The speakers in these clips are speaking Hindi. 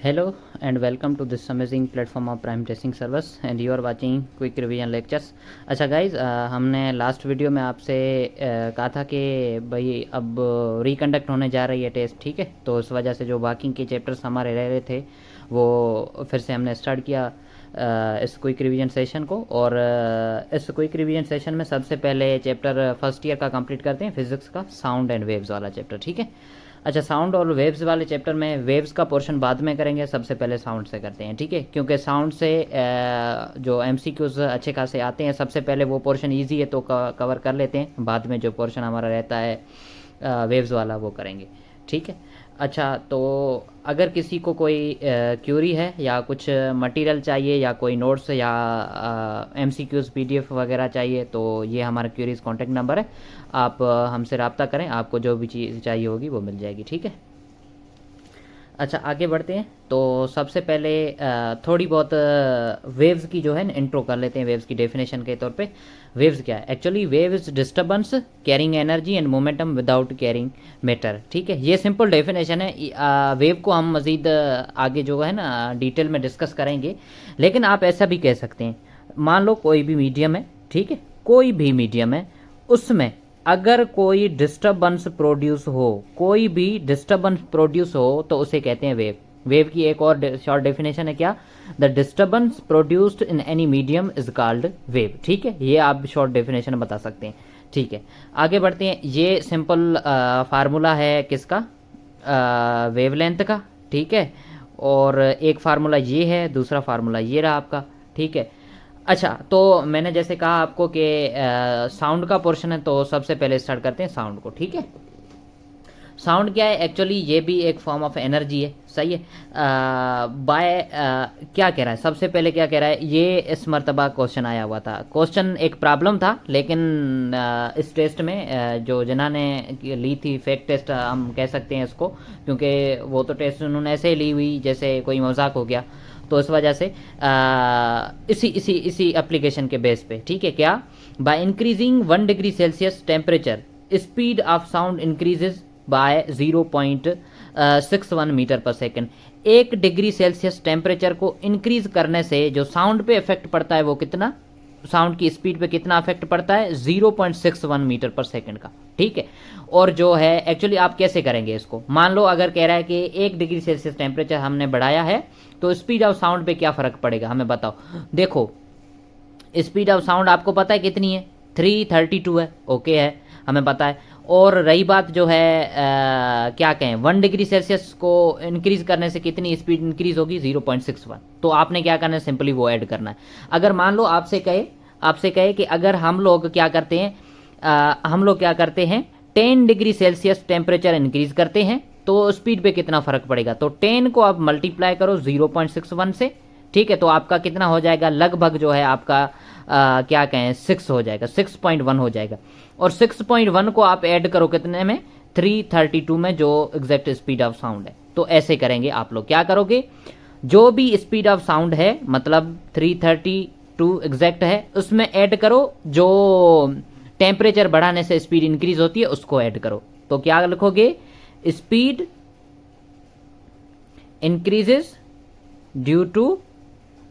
Hello and welcome to this amazing platform of Prime Testing Service and you are watching quick revision lectures। अच्छा गाइज, हमने लास्ट वीडियो में आपसे कहा था कि भाई अब रिकंडक्ट होने जा रही है टेस्ट, ठीक है। तो उस वजह से जो बाकी के चैप्टर्स हमारे रह रहे थे वो फिर से हमने स्टार्ट किया इस क्विक रिवीजन सेशन को। और इस क्विक रिवीजन सेशन में सबसे पहले चैप्टर फर्स्ट ईयर का कंप्लीट करते हैं, फिजिक्स का साउंड एंड वेव्स वाला चैप्टर, ठीक है। अच्छा, साउंड और वेव्स वाले चैप्टर में वेव्स का पोर्शन बाद में करेंगे, सबसे पहले साउंड से करते हैं, ठीक है। क्योंकि साउंड से जो एमसीक्यूज अच्छे खासे आते हैं, सबसे पहले वो पोर्शन इजी है तो कवर कर लेते हैं, बाद में जो पोर्शन हमारा रहता है वेव्स वाला वो करेंगे, ठीक है। अच्छा, तो अगर किसी को कोई क्यूरी है या कुछ मटेरियल चाहिए या कोई नोट्स या एमसीक्यूज पीडीएफ वगैरह चाहिए तो ये हमारा क्यूरीज कॉन्टैक्ट नंबर है, आप हमसे रब्ता करें, आपको जो भी चीज़ चाहिए होगी वो मिल जाएगी, ठीक है। अच्छा, आगे बढ़ते हैं। तो सबसे पहले थोड़ी बहुत वेव्स की जो है ना इंट्रो कर लेते हैं। वेव्स की डेफिनेशन के तौर पे वेव्स क्या है? Actually wave is disturbance carrying energy and momentum without carrying matter, ठीक है। ये सिंपल डेफिनेशन है। वेव को हम मज़ीद आगे जो है ना डिटेल में डिस्कस करेंगे, लेकिन आप ऐसा भी कह सकते हैं, मान लो कोई भी मीडियम है, ठीक है, कोई भी मीडियम है, उसमें अगर कोई डिस्टर्बेंस प्रोड्यूस हो, कोई भी डिस्टर्बेंस प्रोड्यूस हो तो उसे कहते हैं वेव। वेव की एक और शॉर्ट डेफिनेशन है क्या? The disturbance produced in any medium is called wave, ठीक है। ये आप शॉर्ट डेफिनेशन बता सकते हैं, ठीक है। आगे बढ़ते हैं। ये सिंपल फार्मूला है किसका? वेवलेंथ का, ठीक है। और एक फार्मूला ये है, दूसरा फार्मूला ये रहा आपका, ठीक है। अच्छा, तो मैंने जैसे कहा आपको कि साउंड का पोर्शन है, तो सबसे पहले स्टार्ट करते हैं साउंड को, ठीक है। साउंड क्या है? एक्चुअली ये भी एक फॉर्म ऑफ एनर्जी है, सही है। क्या कह रहा है? सबसे पहले क्या कह रहा है? ये इस मरतबा क्वेश्चन आया हुआ था। क्वेश्चन एक प्रॉब्लम था, लेकिन इस टेस्ट में जो जिन्होंने ली थी फेक टेस्ट हम कह सकते हैं इसको, क्योंकि वो तो टेस्ट उन्होंने ऐसे ही ली हुई जैसे कोई मजाक हो गया, तो इस वजह से इसी एप्लीकेशन के बेस पे, ठीक है। क्या? By increasing 1 degree Celsius temperature speed of sound increases by 0.61 metre पर सेकेंड। 1 डिग्री सेल्सियस टेम्परेचर को इंक्रीज करने से जो साउंड पे इफेक्ट पड़ता है वो कितना, साउंड की स्पीड पे कितना इफेक्ट पड़ता है? 0.61 मीटर पर सेकेंड का, ठीक है। और जो है एक्चुअली आप कैसे करेंगे इसको? मान लो अगर कह रहा है कि 1 डिग्री सेल्सियस टेम्परेचर हमने बढ़ाया है तो स्पीड ऑफ साउंड पे क्या फर्क पड़ेगा, हमें बताओ। देखो, स्पीड ऑफ साउंड आपको पता है कितनी है? 332 है, ओके है, हमें पता है। और रही बात जो है क्या कहें, 1 डिग्री सेल्सियस को इंक्रीज करने से कितनी स्पीड इंक्रीज होगी? 0.61। तो आपने क्या करना है? सिंपली वो ऐड करना है। अगर मान लो आपसे कहे कि अगर हम लोग क्या करते हैं, 10 डिग्री सेल्सियस टेम्परेचर इंक्रीज करते हैं तो स्पीड पे कितना फर्क पड़ेगा? तो 10 को आप मल्टीप्लाई करो 0.61 से, ठीक है। तो आपका कितना हो जाएगा? लगभग जो है आपका क्या कहें 6 हो जाएगा, 6.1 हो जाएगा। और 6.1 को आप ऐड करो कितने में? 332 में, जो एग्जैक्ट स्पीड ऑफ साउंड है। तो ऐसे करेंगे आप लोग, क्या करोगे? जो भी स्पीड ऑफ साउंड है, मतलब 332 एग्जैक्ट है, उसमें ऐड करो जो टेम्परेचर बढ़ाने से स्पीड इंक्रीज होती है, उसको ऐड करो। तो क्या लिखोगे? Speed increases due to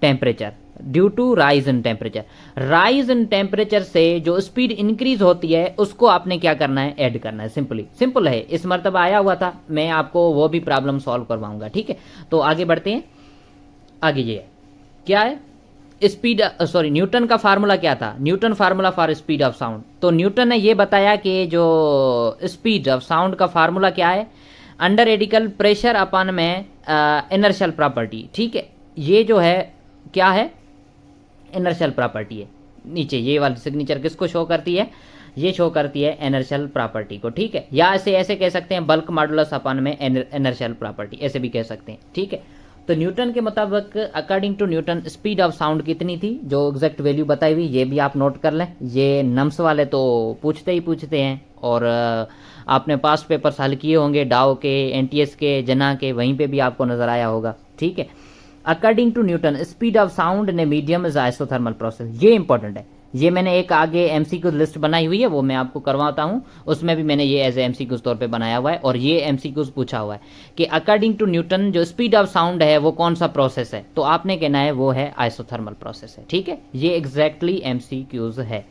temperature, due to rise in temperature. Rise in temperature से जो स्पीड इंक्रीज होती है उसको आपने क्या करना है? ऐड करना है। सिंपल है। इस मरतबा आया हुआ था, मैं आपको वो भी प्रॉब्लम सॉल्व करवाऊंगा, ठीक है। तो आगे बढ़ते हैं। आगे ये है, क्या है? स्पीड, सॉरी, न्यूटन का फार्मूला क्या था? Newton formula for speed of sound. तो न्यूटन ने ये बताया कि जो स्पीड ऑफ साउंड का फार्मूला क्या है? अंडर रेडिकल प्रेशर अपन में इनर्शियल प्रॉपर्टी, ठीक है। ये जो है क्या है? इनर्शियल प्रॉपर्टी है। नीचे ये वाली सिग्नेचर किसको शो करती है? ये शो करती है इनर्शियल प्रॉपर्टी को, ठीक है। या ऐसे कह सकते हैं बल्क मॉडुलस अपन में इनर्शियल प्रॉपर्टी, ऐसे भी कह सकते हैं, ठीक है। तो न्यूटन के मुताबिक, according to Newton, speed of sound कितनी थी? जो एग्जैक्ट वैल्यू बताई हुई, ये भी आप नोट कर लें। ये नम्स वाले तो पूछते हैं, और आपने पास्ट पेपर हल किए होंगे, डाउ के, एनटीएस के, जना के, वहीं पे भी आपको नजर आया होगा, ठीक है। According to Newton, speed of sound in a medium is isothermal process. ये इंपॉर्टेंट है, ये मैंने एक आगे एमसीक्यू लिस्ट बनाई हुई है, वो मैं आपको करवाता हूँ, उसमें भी मैंने ये एज ए एमसीक्यूज तौर पे बनाया हुआ है। और ये एमसीक्यूज पूछा हुआ है कि अकॉर्डिंग टू न्यूटन जो स्पीड ऑफ साउंड है वो कौन सा प्रोसेस है, तो आपने कहना है वो है आइसोथर्मल प्रोसेस है। ठीक है, ये एग्जैक्टली एमसीक्यूज है।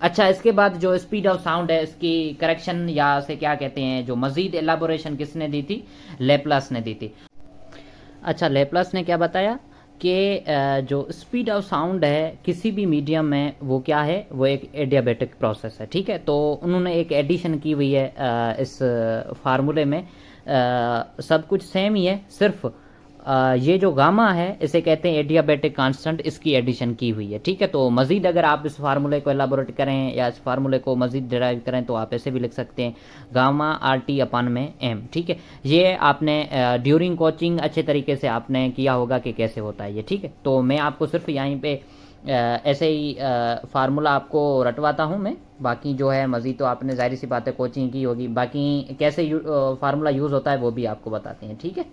अच्छा, इसके बाद जो स्पीड ऑफ साउंड है इसकी करेक्शन या से क्या कहते हैं, जो मजीद एलाबोरेशन किसने दी थी, लेप्लास ने दी थी। अच्छा, लेप्लास ने क्या बताया कि जो स्पीड ऑफ साउंड है किसी भी मीडियम में वो क्या है, वो एक एडियाबेटिक प्रोसेस है। ठीक है, तो उन्होंने एक एडिशन की हुई है इस फार्मूले में। सब कुछ सेम ही है, सिर्फ ये जो गामा है इसे कहते हैं एडियाबेटिक कांस्टेंट, इसकी एडिशन की हुई है। ठीक है, तो मज़ीद अगर आप इस फार्मूले को एलाबोरेट करें या इस फार्मूले को मज़ीद डिराइव करें तो आप ऐसे भी लिख सकते हैं गामा आर टी अपन में एम। ठीक है, ये आपने ड्यूरिंग कोचिंग अच्छे तरीके से आपने किया होगा कि कैसे होता है ये। ठीक है, तो मैं आपको सिर्फ यहीं पे ऐसे ही फार्मूला आपको रटवाता हूँ मैं, बाकी जो है मज़ीद तो आपने जाहिर सी बात है कोचिंग की होगी, बाकी कैसे फार्मूला यूज़ होता है वो भी आपको बताते हैं। ठीक है,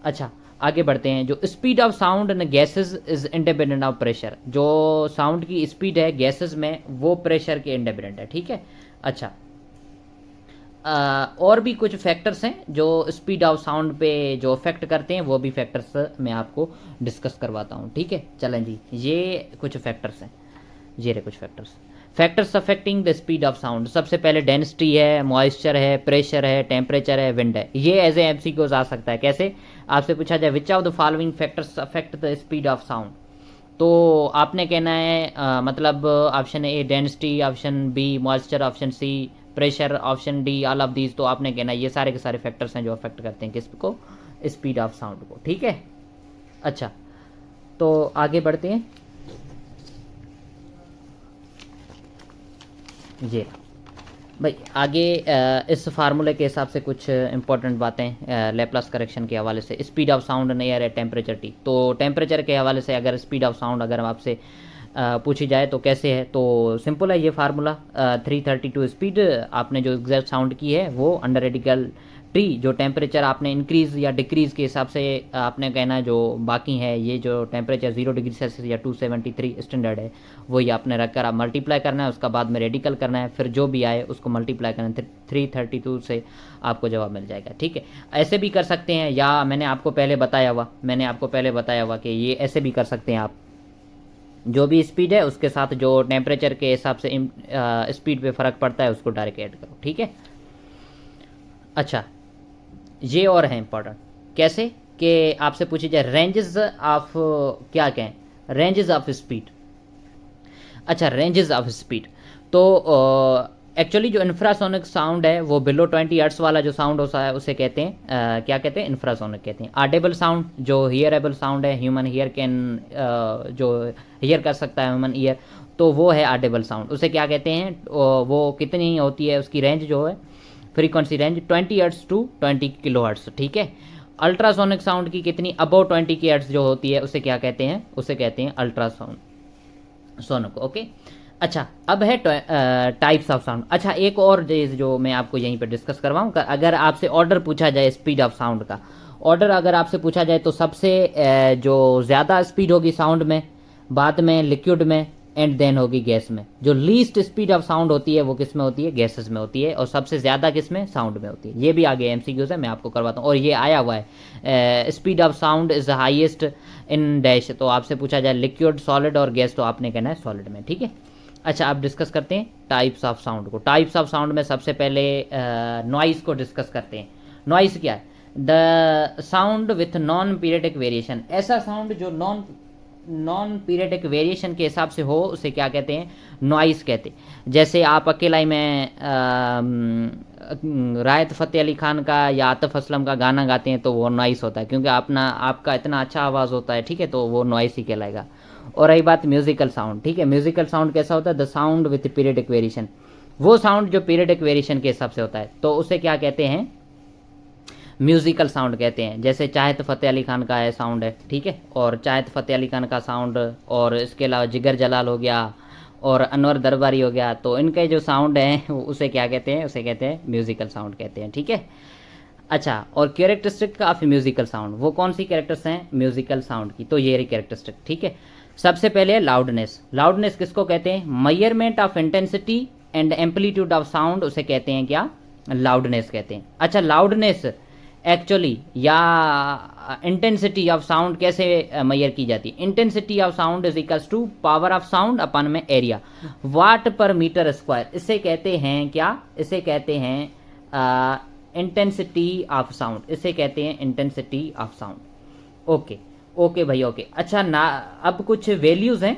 अच्छा आगे बढ़ते हैं। जो speed of sound in gases is independent of pressure, जो साउंड की स्पीड है गैसेस में वो प्रेशर के इंडिपेंडेंट है। ठीक है, अच्छा और भी कुछ फैक्टर्स हैं जो स्पीड ऑफ साउंड पे जो अफेक्ट करते हैं, वो भी फैक्टर्स मैं आपको डिस्कस करवाता हूँ। ठीक है, चलें जी, ये कुछ फैक्टर्स हैं, ये रहे कुछ factors affecting the speed of sound. सबसे पहले डेंसिटी है, मॉइस्चर है, प्रेशर है, टेम्परेचर है, विंड है। ये एज ए एमसीक्यूज आ सकता है। कैसे, आपसे पूछा जाए which of the following factors affect the speed of sound, तो आपने कहना है मतलब option A density, option B moisture, option C pressure, option D all of these. तो आपने कहना है ये सारे के सारे फैक्टर्स हैं जो अफेक्ट करते हैं किसको, स्पीड ऑफ साउंड को। ठीक है, अच्छा तो आगे बढ़ते हैं। ये भाई आगे इस फार्मूले के हिसाब से कुछ इंपॉर्टेंट बातें लेप्लास करेक्शन के हवाले से। Speed of sound in air है टेम्परेचर टी, तो टेम्परेचर के हवाले से अगर स्पीड ऑफ साउंड अगर आपसे पूछी जाए तो कैसे है, तो सिंपल है ये फार्मूला। 332 स्पीड आपने जो एग्जैक्ट साउंड की है वो अंडर रेडिकल टी, जो टेम्परेचर आपने इंक्रीज या डिक्रीज के हिसाब से आपने कहना है जो बाकी है, ये जो टेम्परेचर 0 डिग्री सेल्सियस या 273 स्टैंडर्ड है वही आपने रखकर आप मल्टीप्लाई करना है, उसका बाद में रेडिकल करना है, फिर जो भी आए उसको मल्टीप्लाई करना है, 332 से आपको जवाब मिल जाएगा। ठीक है, ऐसे भी कर सकते हैं, या मैंने आपको पहले बताया हुआ कि ये ऐसे भी कर सकते हैं आप, जो भी स्पीड है उसके साथ जो टेम्परेचर के हिसाब से स्पीड पे फ़र्क पड़ता है उसको डायरेक्ट ऐड करो। ठीक है, अच्छा ये और है इंपॉर्टेंट, कैसे कि आपसे पूछी जाए रेंजेस ऑफ क्या कहें, रेंजेस ऑफ स्पीड। अच्छा, रेंजेस ऑफ स्पीड, तो एक्चुअली जो इंफ्रासोनिक साउंड है वो बिलो 20 हर्ट्ज वाला जो साउंड होता है उसे कहते हैं क्या कहते हैं, इंफ्रासोनिक कहते हैं। ऑडिबल साउंड जो हियरेबल साउंड है, ह्यूमन हीयर कैन जो हियर कर सकता है ह्यूमन ईयर, तो वो है ऑडिबल साउंड, उसे क्या कहते हैं, वो कितनी होती है उसकी रेंज जो है, frequency range 20 hertz to 20 kilohertz. ठीक है, अल्ट्रासोनिक साउंड की कितनी, अबव 20 की हर्ट्ज जो होती है उसे क्या कहते हैं, उसे कहते हैं अल्ट्रासाउंड सोनिक। ओके, अच्छा अब है टाइप्स ऑफ साउंड। अच्छा एक और चीज़ जो मैं आपको यहीं पे डिस्कस करवाऊँ, अगर आपसे ऑर्डर पूछा जाए स्पीड ऑफ साउंड का, ऑर्डर अगर आपसे पूछा जाए तो सबसे जो ज़्यादा स्पीड होगी साउंड में, बाद में लिक्विड में, एंड देन होगी गैस में। जो लीस्ट स्पीड ऑफ साउंड होती है वो किस में होती है, गैसेस में होती है, और सबसे ज़्यादा किस में, साउंड में होती है। ये भी आगे एमसीक्यूज है, मैं आपको करवाता हूँ, और ये आया हुआ है speed of sound is highest in dash, तो आपसे पूछा जाए लिक्विड, सॉलिड और गैस, तो आपने कहना है सॉलिड में। ठीक है, अच्छा आप डिस्कस करते हैं टाइप्स ऑफ साउंड को। टाइप्स ऑफ साउंड में सबसे पहले नॉइज़ को डिस्कस करते हैं। नॉइज़ क्या है, the sound with non periodic variation, ऐसा साउंड जो नॉन पीरियडिक वेरिएशन के हिसाब से हो उसे क्या कहते हैं, नॉइज़ कहते हैं। जैसे आप अकेलाई में राहत फ़तेह अली खान का या आतिफ असलम का गाना गाते हैं तो वो नॉइज़ होता है, क्योंकि आपका इतना अच्छा आवाज़ होता है। ठीक है, तो वो नॉइज़ ही कहलाएगा। और रही बात म्यूजिकल साउंड, ठीक है, म्यूजिकल साउंड कैसा होता है, the sound with periodic variation, वो साउंड जो पीरियडिक वेरिएशन के हिसाब से होता है, तो उसे क्या कहते हैं, म्यूजिकल साउंड कहते हैं। जैसे चाहत फ़तेह अली खान का है साउंड है, ठीक है, और चाहत फ़तेह अली खान का साउंड, और इसके अलावा जिगर जलाल हो गया और अनवर दरबारी हो गया, तो इनके जो साउंड हैं उसे क्या कहते हैं, उसे कहते हैं म्यूजिकल साउंड कहते हैं। ठीक है, अच्छा और कैरेक्टरिस्टिक ऑफ म्यूजिकल साउंड, वो कौन सी कैरेक्टर्स हैं म्यूजिकल साउंड की, तो ये रही कैरेक्टरिस्टिक। ठीक है, सबसे पहले है लाउडनेस। लाउडनेस किसको कहते हैं? Measurement of intensity and amplitude of sound, उसे कहते हैं क्या? लाउडनेस कहते हैं। अच्छा, लाउडनेस एक्चुअली या इंटेंसिटी ऑफ साउंड कैसे मेजर की जाती है? Intensity of sound is equals to power of sound upon में एरिया, वाट पर मीटर स्क्वायर। इसे कहते हैं क्या? इसे कहते हैं इंटेंसिटी ऑफ साउंड, इसे कहते हैं intensity of sound. Okay okay भाई, ओके। अच्छा ना, अब कुछ वैल्यूज हैं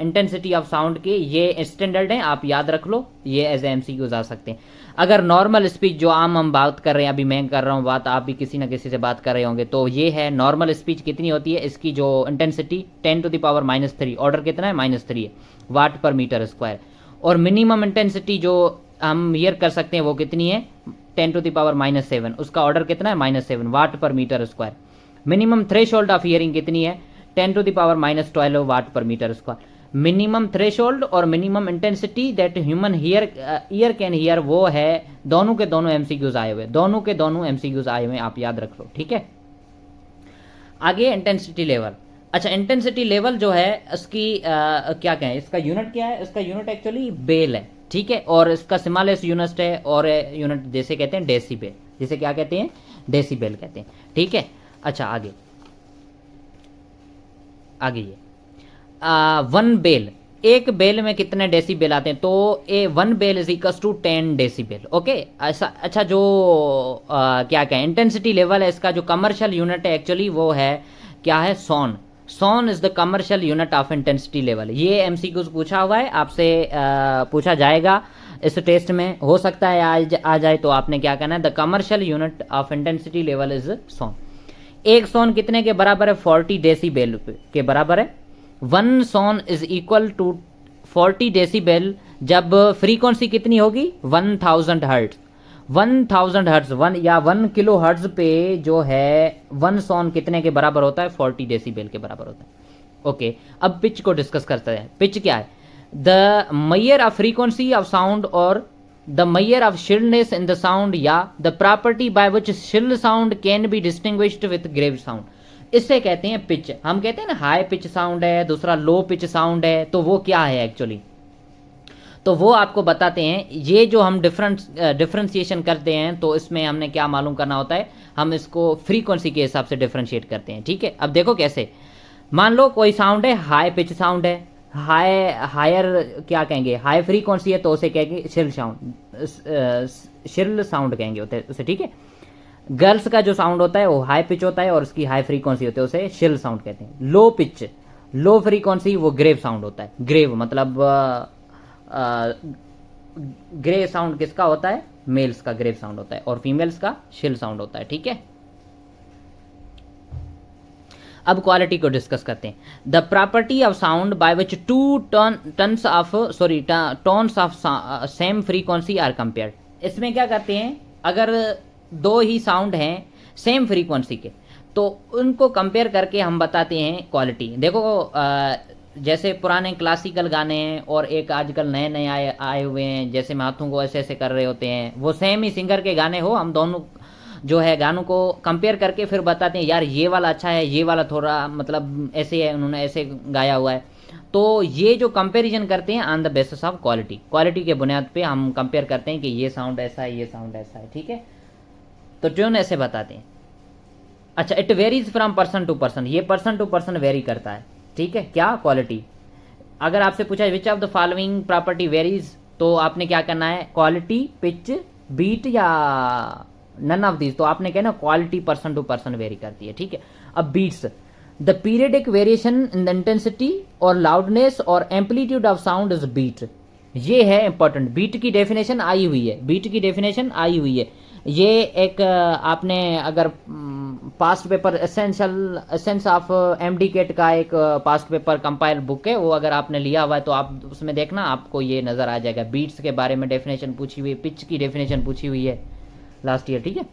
इंटेंसिटी ऑफ साउंड के, ये स्टैंडर्ड हैं, आप याद रख लो, ये एज एमसीक्यूज आ सकते हैं। अगर नॉर्मल स्पीच जो आम हम बात कर रहे हैं, अभी मैं कर रहा हूँ बात, आप भी किसी ना किसी से बात कर रहे होंगे, तो ये है नॉर्मल स्पीच कितनी होती है, इसकी जो इंटेंसिटी 10⁻³ ऑर्डर कितना है? -3 है, वाट पर मीटर स्क्वायर। और मिनिमम इंटेंसिटी जो हम मेजर कर सकते हैं वो कितनी है? 10⁻⁷, उसका ऑर्डर कितना है? -7 watt per metre square. Minimum threshold of hearing कितनी है? 10⁻12 watt per metre square. Minimum threshold और minimum intensity that human ear can hear, वो है दोनों के दोनों एमसीक्यूज आए हुए, दोनों के दोनों एमसीक्यूज आए हुए, आप याद रख लो, ठीक है। आगे इंटेंसिटी लेवल। अच्छा, इंटेंसिटी लेवल जो है इसकी क्या कहें, इसका यूनिट क्या है? इसका यूनिट एक्चुअली बेल है, ठीक है, और इसका स्मॉलेस्ट यूनिट है, और यूनिट जैसे कहते हैं डेसीबेल, जिसे क्या कहते हैं? डेसीबेल कहते हैं, ठीक है। अच्छा, आगे आगे ये 1 बेल, एक बेल में कितने डेसीबेल आते हैं? तो 1 bel is equals to 10 decibel, okay. ऐसा, अच्छा, जो क्या कहें इंटेंसिटी लेवल है, इसका जो कमर्शियल यूनिट है एक्चुअली वो है क्या है? Sone. Sone is the commercial unit of intensity level. ये एमसीक्यूज पूछा हुआ है आपसे, पूछा जाएगा इस टेस्ट में, हो सकता है आ जाए, तो आपने क्या करना है? The commercial unit of intensity level is sone. एक सोन कितने के बराबर है? 40 डेसीबेल के बराबर है। 1 सोन इज इक्वल टू 40 डेसीबेल जब फ्रीक्वेंसी कितनी होगी? 1000 हर्ट्ज। 1000 हर्ट्ज 1 या 1 किलो हर्ट्ज पे जो है 1 सोन कितने के बराबर होता है? 40 डेसीबेल के बराबर होता है, ओके। अब पिच को डिस्कस करते हैं। पिच क्या है? The measure of frequency of sound और the measure of shrillness in the sound या the property by which shrill sound can be distinguished with grave sound, इससे कहते हैं पिच। हम कहते हैं ना हाई पिच साउंड है, दूसरा लो पिच साउंड है, तो वो क्या है एक्चुअली? तो वो आपको बताते हैं। ये जो हम डिफरेंशिएशन करते हैं, तो इसमें हमने क्या मालूम करना होता है? हम इसको फ्रीक्वेंसी के हिसाब से डिफरेंशिएट करते हैं, ठीक है। अब देखो कैसे, मान लो कोई साउंड है, हाई पिच साउंड है, हायर क्या कहेंगे? हाई फ्रीक्वेंसी है, तो उसे कहेंगे शिल साउंड, शिल साउंड कहेंगे होते उसे, ठीक है। गर्ल्स का जो साउंड होता है वो हाई पिच होता है और उसकी हाई फ्रीक्वेंसी होती है, उसे शिल साउंड कहते हैं। लो पिच, लो फ्रीक्वेंसी, वो ग्रेव साउंड होता है। ग्रेव मतलब ग्रे साउंड किसका होता है? मेल्स का ग्रेव साउंड होता है, और फीमेल्स का शिल साउंड होता है, ठीक है। अब क्वालिटी को डिस्कस करते हैं। The property of sound by which 2 tones of same frequency are compared. इसमें क्या करते हैं? अगर 2 ही साउंड हैं सेम फ्रीक्वेंसी के, तो उनको कंपेयर करके हम बताते हैं क्वालिटी। देखो जैसे पुराने क्लासिकल गाने हैं और एक आजकल नए नए आए हुए हैं, जैसे मैं हाथों को ऐसे ऐसे कर रहे होते हैं, वो सेम ही सिंगर के गाने हो, हम दोनों जो है गानों को कंपेयर करके फिर बताते हैं यार ये वाला अच्छा है, ये वाला थोड़ा मतलब ऐसे है, उन्होंने ऐसे गाया हुआ है। तो ये जो कंपैरिजन करते हैं on the basis of quality, quality के बुनियाद पे हम कंपेयर करते हैं कि ये साउंड ऐसा है, ये साउंड ऐसा है, ठीक है। तो ट्यून ऐसे बताते हैं। अच्छा, it varies from person to person, ये पर्सन टू पर्सन वेरी करता है, ठीक है। क्या? क्वालिटी। अगर आपसे पूछा which of the following property varies, तो आपने क्या करना है? क्वालिटी, पिच, बीट या नन ऑफ दीज, तो आपने कहना quality person to person vary करती है, ठीक है। अब beats, the periodic variation in the intensity और लाउडनेस और amplitude of sound is beat. ये है इंपॉर्टेंट, बीट की डेफिनेशन आई हुई है, बीट की डेफिनेशन आई हुई है। ये एक आपने अगर past paper essence of MDCAT का एक पास्ट पेपर कंपाइल बुक है, वो अगर आपने लिया हुआ है तो आप उसमें देखना, आपको ये नजर आ जाएगा। बीट्स के बारे में डेफिनेशन पूछी हुई है, पिच की डेफिनेशन पूछी हुई है लास्ट ईयर, ठीक है।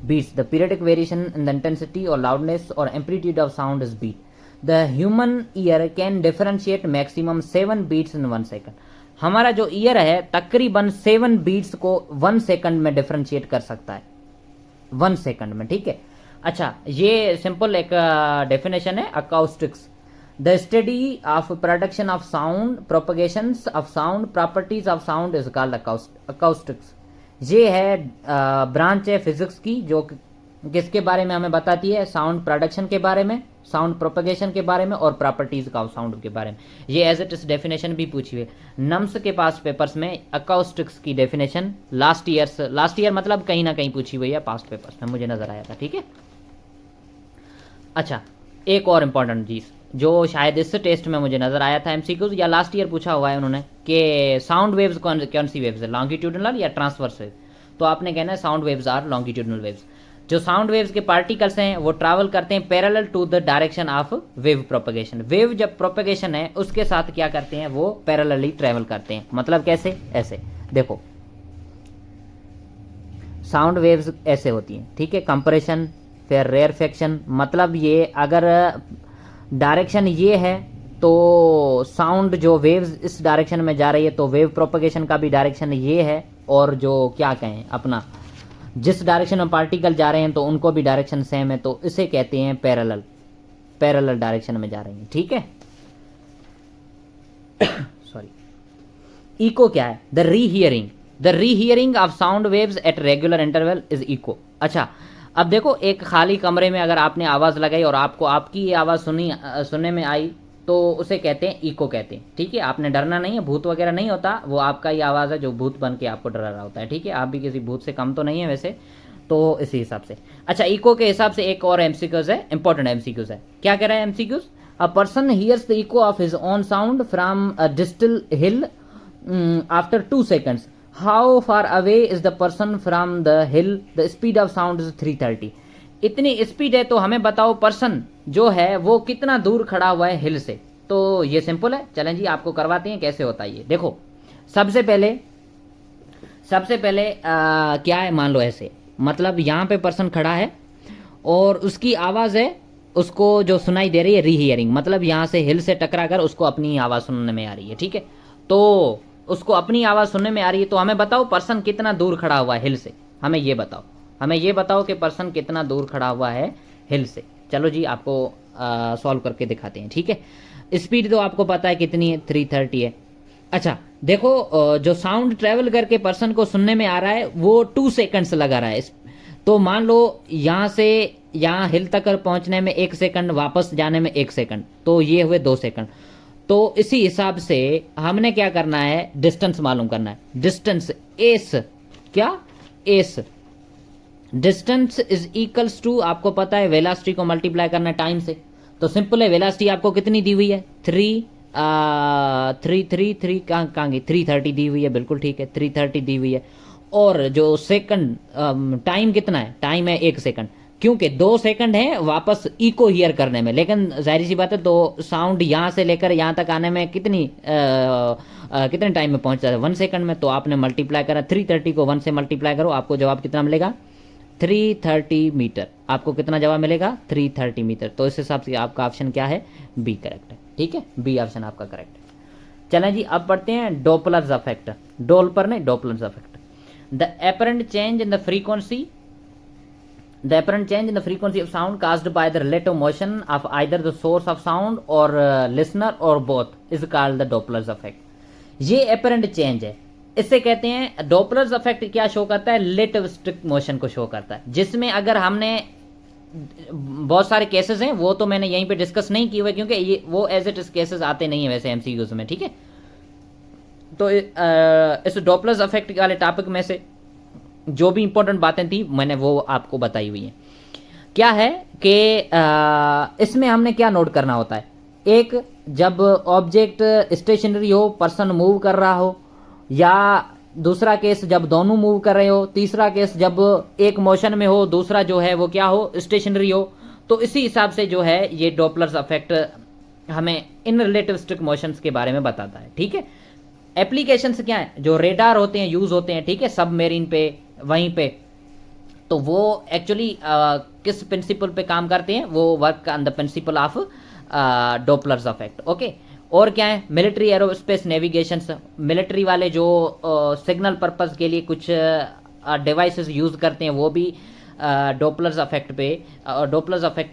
Beats, the periodic variation in the intensity और लाउडनेस और amplitude of sound is beat. The human ear can differentiate maximum 7 beats in 1 second. हमारा जो ईयर है तकरीबन 7 बीट्स को 1 सेकंड में डिफरेंशिएट कर सकता है, 1 सेकंड में, ठीक है। अच्छा, ये सिंपल एक डेफिनेशन है acoustics. The study of production of sound, propagation of sound, properties of sound is called acoustics. ये है ब्रांच है फिजिक्स की जो किसके बारे में हमें बताती है, साउंड प्रोडक्शन के बारे में, साउंड प्रोपगेशन के बारे में और प्रॉपर्टीज का साउंड के बारे में। ये एज इट इज डेफिनेशन भी पूछी हुई नम्स के पास पेपर्स में। अकाउस्टिक्स की डेफिनेशन लास्ट ईयर मतलब कहीं ना कहीं पूछी हुई है पास्ट पेपर्स में, मुझे नजर आया था। ठीक है, अच्छा एक और इम्पॉर्टेंट चीज जो शायद इस टेस्ट में मुझे नजर आया था एमसीक्यूज या लास्ट ईयर पूछा हुआ है उन्होंने कि साउंड वेव्स कौन सी वेव्स है, लॉन्गिट्यूडनल या ट्रांसवर्स वेव। तो आपने कहना है sound waves are longitudinal waves. जो साउंड वेव्स के पार्टिकल्स हैं वो ट्रैवल करते हैं parallel to the direction of wave propagation. Wave जब प्रोपगेशन है उसके साथ क्या करते हैं, वो पैरेलली ट्रैवल करते हैं। मतलब कैसे, ऐसे देखो साउंड वेव्स ऐसे होती हैं, ठीक है, कंप्रेशन फिर रेयरफेक्शन। मतलब ये अगर डायरेक्शन ये है तो साउंड जो वेव्स इस डायरेक्शन में जा रही है तो वेव प्रोपगेशन का भी डायरेक्शन ये है, और जो क्या कहें अपना जिस डायरेक्शन में पार्टिकल जा रहे हैं तो उनको भी डायरेक्शन सेम है, तो इसे कहते हैं पैरेलल डायरेक्शन में जा रही हैं। ठीक है, सॉरी। इको क्या है, the rehearing of sound waves at regular interval is echo. अच्छा अब देखो एक खाली कमरे में अगर आपने आवाज लगाई और आपको आपकी आवाज सुनने में आई तो उसे कहते हैं इको कहते हैं। ठीक है, आपने डरना नहीं है, भूत वगैरह नहीं होता, वो आपका ही आवाज है जो भूत बन के आपको डरा रहा होता है। ठीक है, आप भी किसी भूत से कम तो नहीं है वैसे, तो इसी हिसाब से। अच्छा इको के हिसाब से एक और एमसीक्यूज है, इंपॉर्टेंट एमसीक्यूज है। क्या कह रहा है MCQs, a person hears the echo of his own sound from a distant hill after 2 seconds. How far away is the person from the hill, the speed of sound is 330। इतनी स्पीड है तो हमें बताओ पर्सन जो है वो कितना दूर खड़ा हुआ है हिल से। तो ये सिंपल है, चलें जी आपको करवाते हैं कैसे होता है ये। देखो सबसे पहले क्या है, मान लो ऐसे, मतलब यहाँ पे पर्सन खड़ा है और उसकी आवाज है, उसको जो सुनाई दे रही है रीहियरिंग, मतलब यहाँ से हिल से टकरा कर उसको अपनी आवाज सुनने में आ रही है। ठीक है, तो उसको अपनी आवाज सुनने में आ रही है, तो हमें बताओ पर्सन कितना दूर खड़ा हुआ है हिल से। हमें ये बताओ कि पर्सन कितना दूर खड़ा हुआ है हिल से। चलो जी आपको सॉल्व करके दिखाते हैं। ठीक है, स्पीड तो आपको पता है कितनी है, 330 है। अच्छा देखो जो साउंड ट्रेवल करके पर्सन को सुनने में आ रहा है वो 2 seconds लगा रहा है। तो मान लो यहाँ से यहाँ हिल तक पहुंचने में 1 second, वापस जाने में 1 second, तो ये हुए 2 second। तो इसी हिसाब से हमने क्या करना है, डिस्टेंस मालूम करना है। Distance S distance is equals to, आपको पता है वेलोसिटी को मल्टीप्लाई करना है टाइम से। तो सिंपल है, वेलोसिटी आपको कितनी दी हुई है, 330 दी हुई है, बिल्कुल ठीक है, 330 दी हुई है। और जो सेकंड टाइम कितना है, टाइम है 1 second, क्योंकि 2 second है वापस इको हियर करने में। लेकिन जाहिर सी बात है तो साउंड यहाँ से लेकर यहाँ तक आने में कितने टाइम में पहुंचता है, 1 second में। तो आपने मल्टीप्लाई करा 330 को 1 से मल्टीप्लाई करो, आपको जवाब कितना मिलेगा, 330 मीटर। आपको कितना जवाब मिलेगा, 330 मीटर। तो इस हिसाब से आपका ऑप्शन क्या है, बी करेक्ट है। ठीक है, बी ऑप्शन आपका करेक्ट है। चलें जी अब पढ़ते हैं Doppler's effect, Doppler's effect. The apparent change in the frequency of sound caused by the relative motion of either the source of sound or listener or both is called the Doppler's effect. ये apparent change है, इससे कहते हैं डॉपलर्स इफेक्ट। क्या शो करता है, रिलेटिविस्टिक मोशन को शो करता है, जिसमें अगर हमने बहुत सारे केसेस हैं, वो तो मैंने यहीं पे डिस्कस नहीं किए हुए क्योंकि ये वो एज इट इज केसेस आते नहीं है वैसे एमसीक्यूज में। ठीक है, तो इस डॉपलर्स इफेक्ट वाले टॉपिक में से जो भी इंपॉर्टेंट बातें थी मैंने वो आपको बताई हुई हैं। क्या है कि इसमें हमने क्या नोट करना होता है, एक जब ऑब्जेक्ट स्टेशनरी हो, पर्सन मूव कर रहा हो, या दूसरा केस जब दोनों मूव कर रहे हो, तीसरा केस जब एक मोशन में हो, दूसरा जो है वो क्या हो, स्टेशनरी हो। तो इसी हिसाब से जो है ये डॉपलर्स इफेक्ट हमें इन रिलेटिविस्टिक मोशंस के बारे में बताता है। ठीक है, एप्लीकेशंस क्या है, जो रेडार होते हैं यूज होते हैं, ठीक है, सबमेरीन पे, वहीं पे, तो वो एक्चुअली किस प्रिंसिपल पे काम करते हैं, वो work on the principle of Doppler's effect. Okay, और क्या है, मिलिट्री एरोस्पेस नेविगेशन, मिलिट्री वाले जो सिग्नल पर्पस के लिए कुछ डिवाइसेस यूज करते हैं वो भी डॉपलर्स इफेक्ट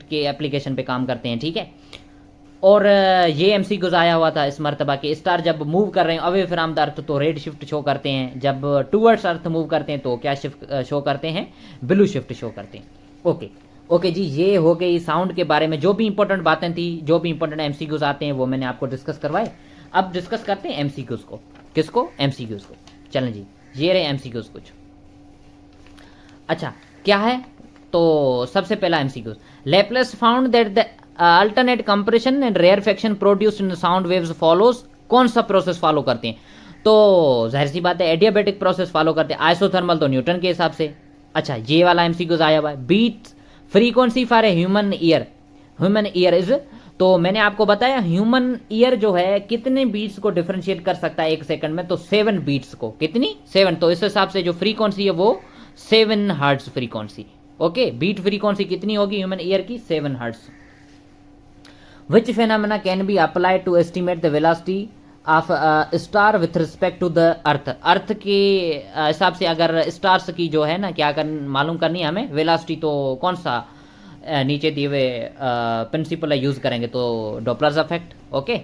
के एप्लीकेशन पे काम करते हैं। ठीक है, और ये एमसीक्यूज आया हुआ था इस मरतबा के स्टार जब मूव कर रहे हैं अवे फ्रॉम द अर्थ तो रेड शिफ्ट शो करते हैं, जब टूवर्ड्स अर्थ मूव करते हैं तो क्या शिफ्ट शो करते हैं, ब्लू शिफ्ट शो करते हैं। ओके ओके जी, ये हो गई साउंड के बारे में जो भी इंपॉर्टेंट बातें थी, जो भी इंपॉर्टेंट एमसीक्यूज आते हैं वो मैंने आपको डिस्कस करवाए। अब डिस्कस करते हैं एमसीक्यूज को। किसको? एमसीक्यूज को। चलें जी, ये रहे एमसीक्यूज कुछ। अच्छा क्या है, तो सबसे पहला MCQs, Laplace found that the alternate compression and rarefaction produced in sound waves follows. कौन सा प्रोसेस फॉलो करते हैं? तो जाहिर सी बात है एडियाबेटिक प्रोसेस फॉलो करते हैं। आइसोथर्मल तो न्यूटन के हिसाब से। अच्छा ये वाला एमसीक्यूज आया हुआ है, beat frequency for a human ear. Human ear is, तो मैंने आपको बताया ह्यूमन ईयर जो है कितने बीट्स को डिफरेंशिएट कर सकता है एक सेकंड में, तो 7 बीट्स को। कितनी? 7। तो इस हिसाब से जो फ्रीक्वेंसी है वो 7 hertz frequency. Okay, beat frequency कितनी होगी ह्यूमन ईयर की? 7 hertz. Which phenomena can be applied to estimate the velocity of star with respect to the earth. Earth के हिसाब से अगर स्टार्स की जो है ना क्या मालूम करनी है हमें वेलोसिटी, तो कौन सा नीचे दिए हुए प्रिंसिपल यूज करेंगे? तो Doppler's effect. Okay,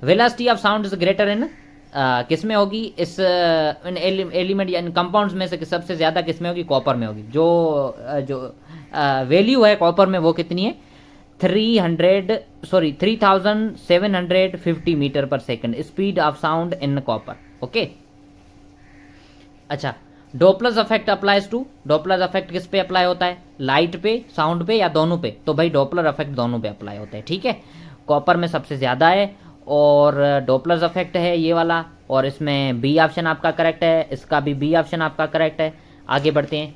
velocity of sound is greater इन, किस में होगी? इस इन एलिमेंट या इन कंपाउंड्स में से सबसे ज्यादा किस में होगी? कॉपर में होगी। जो वैल्यू है कॉपर में वो कितनी है? 3750 मीटर पर second speed of sound in copper. Okay, अच्छा Doppler's effect applies to, Doppler's effect किस पे अप्लाई होता है? लाइट पे, साउंड पे, या दोनों पे? तो भाई डॉपलर इफेक्ट दोनों पे अप्लाई होता है। ठीक है, कॉपर में सबसे ज्यादा है और डॉपलर्स इफेक्ट है ये वाला, और इसमें बी ऑप्शन आपका करेक्ट है, इसका भी बी ऑप्शन आपका करेक्ट है। आगे बढ़ते हैं।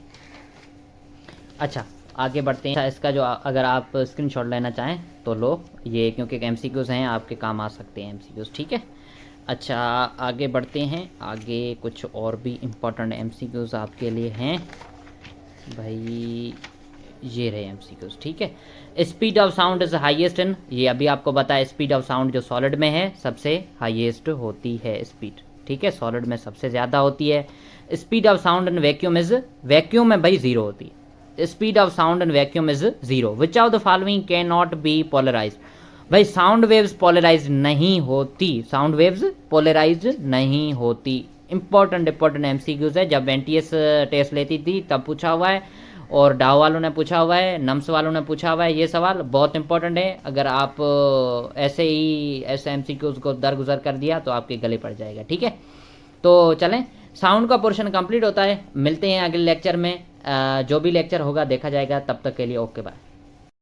अच्छा आगे बढ़ते हैं। इसका जो अगर आप स्क्रीनशॉट लेना चाहें तो लो, ये क्योंकि एमसीक्यूज हैं आपके काम आ सकते हैं एमसीक्यूज। ठीक है, अच्छा आगे बढ़ते हैं। आगे कुछ और भी इम्पोर्टेंट एमसीक्यूज आपके लिए हैं भाई, ये रहे एमसीक्यूज। ठीक है, speed of sound is highest in, ये अभी आपको बताया स्पीड ऑफ साउंड जो सॉलिड में है सबसे हाईएस्ट होती है स्पीड। ठीक है, सॉलिड में सबसे ज़्यादा होती है। Speed of sound in vacuum is, vacuum में भाई 0 होती है। Speed of sound in vacuum is 0। Which of the following can not be polarize. भाई साउंड वेव्स पोलराइज नहीं होती, साउंड वेव्स पोलराइज नहीं होती। इंपॉर्टेंट एमसीक्यूज है, जब एनटीएस टेस्ट लेती थी तब पूछा हुआ है, और डाव वालों ने पूछा हुआ है, नम्स वालों ने पूछा हुआ है। ये सवाल बहुत इंपॉर्टेंट है, अगर आप ऐसे ही ऐसे एमसीक्यूज को दरगुजर कर दिया तो आपके गले पड़ जाएगा। ठीक है, तो चलें, साउंड का पोर्शन कंप्लीट होता है। मिलते हैं अगले लेक्चर में, जो भी लेक्चर होगा देखा जाएगा। तब तक के लिए ओके बाय।